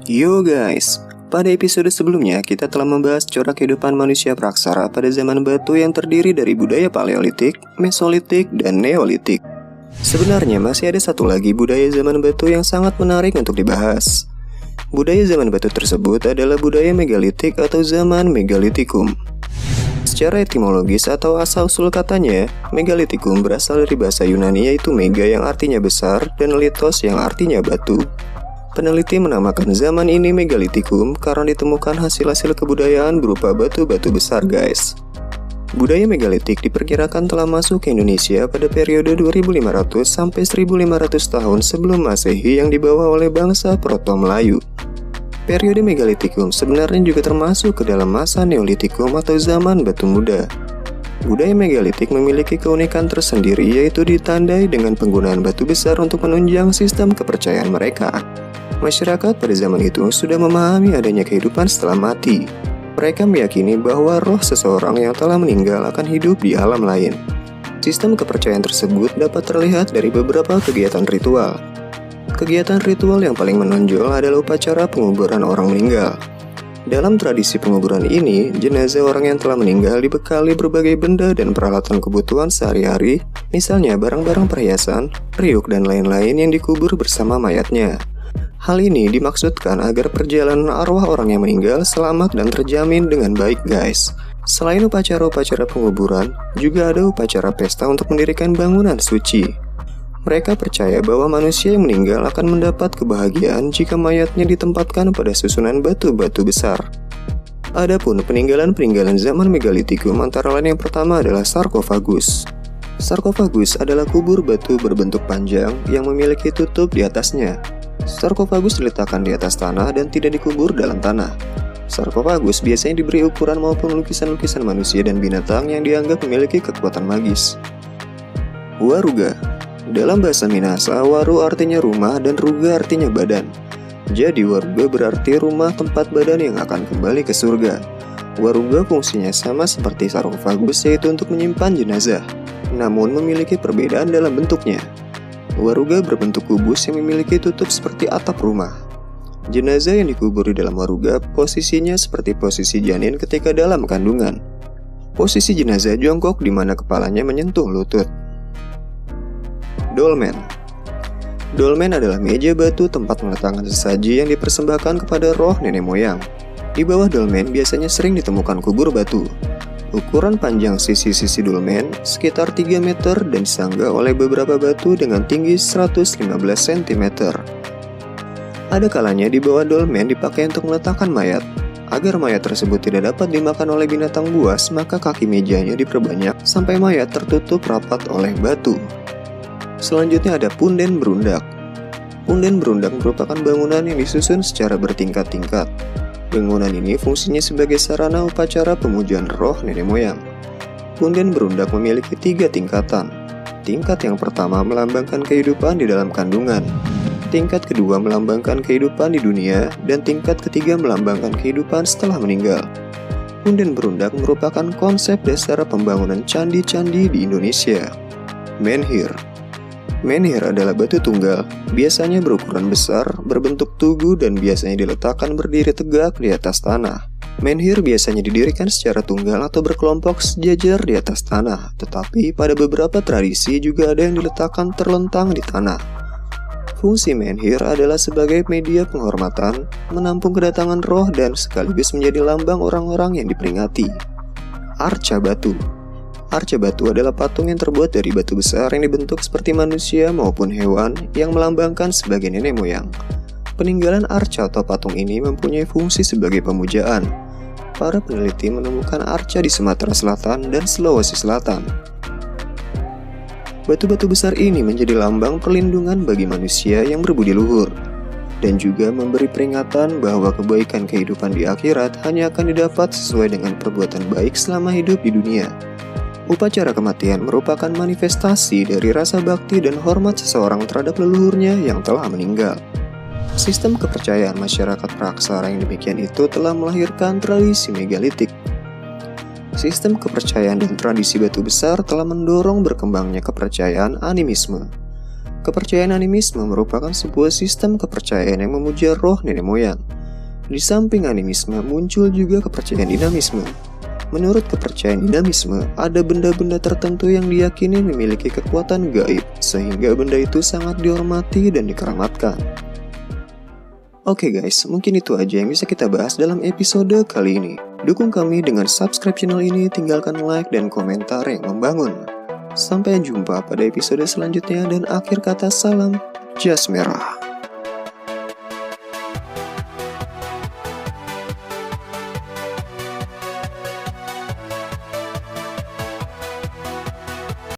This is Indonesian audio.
Yo guys, pada episode sebelumnya kita telah membahas corak kehidupan manusia praksara pada zaman batu yang terdiri dari budaya Paleolitik, Mesolitik, dan Neolitik. Sebenarnya masih ada satu lagi budaya zaman batu yang sangat menarik untuk dibahas. Budaya zaman batu tersebut adalah budaya megalitik atau zaman megalitikum. Secara etimologis atau asal-usul katanya, megalitikum berasal dari bahasa Yunani yaitu mega yang artinya besar dan litos yang artinya batu. Peneliti menamakan zaman ini megalitikum karena ditemukan hasil-hasil kebudayaan berupa batu-batu besar guys. Budaya megalitik diperkirakan telah masuk ke Indonesia pada periode 2500 sampai 1500 tahun sebelum Masehi yang dibawa oleh bangsa Proto-Melayu. Periode megalitikum sebenarnya juga termasuk ke dalam masa Neolitikum atau zaman batu muda. Budaya megalitik memiliki keunikan tersendiri yaitu ditandai dengan penggunaan batu besar untuk menunjang sistem kepercayaan mereka. Masyarakat pada zaman itu sudah memahami adanya kehidupan setelah mati. Mereka meyakini bahwa roh seseorang yang telah meninggal akan hidup di alam lain. Sistem kepercayaan tersebut dapat terlihat dari beberapa kegiatan ritual. Kegiatan ritual yang paling menonjol adalah upacara penguburan orang meninggal. Dalam tradisi penguburan ini, jenazah orang yang telah meninggal dibekali berbagai benda dan peralatan kebutuhan sehari-hari, misalnya barang-barang perhiasan, periuk, dan lain-lain yang dikubur bersama mayatnya. Hal ini dimaksudkan agar perjalanan arwah orang yang meninggal selamat dan terjamin dengan baik guys. Selain upacara-upacara penguburan, juga ada upacara pesta untuk mendirikan bangunan suci. Mereka percaya bahwa manusia yang meninggal akan mendapat kebahagiaan jika mayatnya ditempatkan pada susunan batu-batu besar. Adapun peninggalan-peninggalan zaman megalitikum antara lain yang pertama adalah sarkofagus. Sarkofagus adalah kubur batu berbentuk panjang yang memiliki tutup di atasnya. Sarkofagus diletakkan di atas tanah dan tidak dikubur dalam tanah. Sarkofagus biasanya diberi ukuran maupun lukisan-lukisan manusia dan binatang yang dianggap memiliki kekuatan magis. Waruga. Dalam bahasa Minahasa, waru artinya rumah dan ruga artinya badan. Jadi waruga berarti rumah tempat badan yang akan kembali ke surga. Waruga fungsinya sama seperti sarkofagus yaitu untuk menyimpan jenazah, namun memiliki perbedaan dalam bentuknya. Waruga berbentuk kubus yang memiliki tutup seperti atap rumah. Jenazah yang dikubur di dalam waruga posisinya seperti posisi janin ketika dalam kandungan. Posisi jenazah jongkok di mana kepalanya menyentuh lutut. Dolmen. Dolmen adalah meja batu tempat meletakkan sesaji yang dipersembahkan kepada roh nenek moyang. Di bawah dolmen biasanya sering ditemukan kubur batu. Ukuran panjang sisi-sisi dolmen sekitar 3 meter dan disanggah oleh beberapa batu dengan tinggi 115 cm. Ada kalanya di bawah dolmen dipakai untuk meletakkan mayat. Agar mayat tersebut tidak dapat dimakan oleh binatang buas, maka kaki mejanya diperbanyak sampai mayat tertutup rapat oleh batu. Selanjutnya ada punden berundak. Punden berundak merupakan bangunan yang disusun secara bertingkat-tingkat. Bangunan ini fungsinya sebagai sarana upacara pemujaan roh nenek moyang. Punden berundak memiliki 3 tingkatan. Tingkat yang pertama melambangkan kehidupan di dalam kandungan. Tingkat kedua melambangkan kehidupan di dunia. Dan tingkat ketiga melambangkan kehidupan setelah meninggal. Punden berundak merupakan konsep dasar pembangunan candi-candi di Indonesia. Menhir. Menhir adalah batu tunggal, biasanya berukuran besar, berbentuk tugu dan biasanya diletakkan berdiri tegak di atas tanah. Menhir biasanya didirikan secara tunggal atau berkelompok sejajar di atas tanah, tetapi pada beberapa tradisi juga ada yang diletakkan terlentang di tanah. Fungsi menhir adalah sebagai media penghormatan, menampung kedatangan roh dan sekaligus menjadi lambang orang-orang yang diperingati. Arca batu. Arca batu adalah patung yang terbuat dari batu besar yang dibentuk seperti manusia maupun hewan yang melambangkan sebagai nenek moyang. Peninggalan arca atau patung ini mempunyai fungsi sebagai pemujaan. Para peneliti menemukan arca di Sumatera Selatan dan Sulawesi Selatan. Batu-batu besar ini menjadi lambang perlindungan bagi manusia yang berbudi luhur, dan juga memberi peringatan bahwa kebaikan kehidupan di akhirat hanya akan didapat sesuai dengan perbuatan baik selama hidup di dunia. Upacara kematian merupakan manifestasi dari rasa bakti dan hormat seseorang terhadap leluhurnya yang telah meninggal. Sistem kepercayaan masyarakat praksara yang demikian itu telah melahirkan tradisi megalitik. Sistem kepercayaan dan tradisi batu besar telah mendorong berkembangnya kepercayaan animisme. Kepercayaan animisme merupakan sebuah sistem kepercayaan yang memuja roh nenek moyang. Di samping animisme, muncul juga kepercayaan dinamisme. Menurut kepercayaan dinamisme, ada benda-benda tertentu yang diyakini memiliki kekuatan gaib, sehingga benda itu sangat dihormati dan dikeramatkan. Oke guys, mungkin itu aja yang bisa kita bahas dalam episode kali ini. Dukung kami dengan subscribe channel ini, tinggalkan like dan komentar yang membangun. Sampai jumpa pada episode selanjutnya dan akhir kata salam Jas Merah.